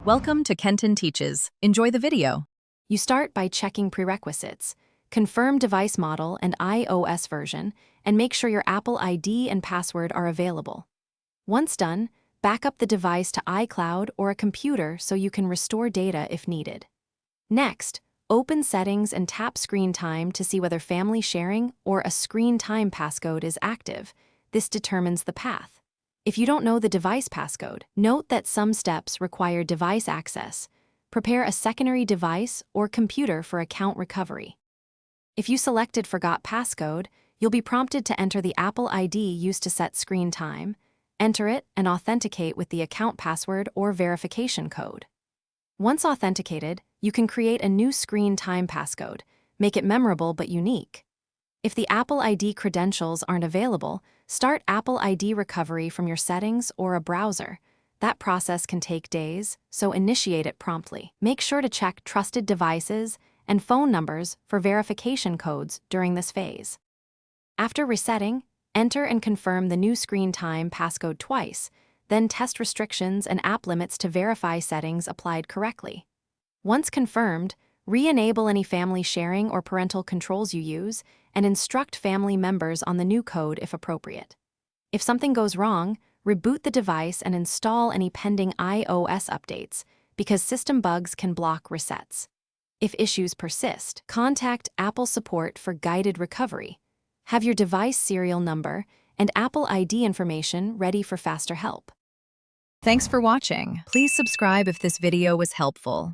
Welcome to Kenton Teaches. Enjoy the video. You start by checking prerequisites, confirm device model and iOS version, and make sure your Apple ID and password are available. Once done, back up the device to iCloud or a computer so you can restore data if needed. Next, open Settings and tap Screen Time to see whether family sharing or a Screen Time passcode is active. This determines the path. If you don't know the device passcode, note that some steps require device access. Prepare a secondary device or computer for account recovery. If you selected Forgot Passcode, you'll be prompted to enter the Apple ID used to set screen time, enter it, and authenticate with the account password or verification code. Once authenticated, you can create a new screen time passcode, make it memorable but unique. If the Apple ID credentials aren't available, start Apple ID recovery from your settings or a browser. That process can take days, so initiate it promptly. Make sure to check trusted devices and phone numbers for verification codes during this phase. After resetting, enter and confirm the new screen time passcode twice, then test restrictions and app limits to verify settings applied correctly. Once confirmed, re-enable any family sharing or parental controls you use, and instruct family members on the new code if appropriate. If something goes wrong, reboot the device and install any pending iOS updates, because system bugs can block resets. If issues persist, contact Apple support for guided recovery. Have your device serial number and Apple ID information ready for faster help. Thanks for watching. Please subscribe if this video was helpful.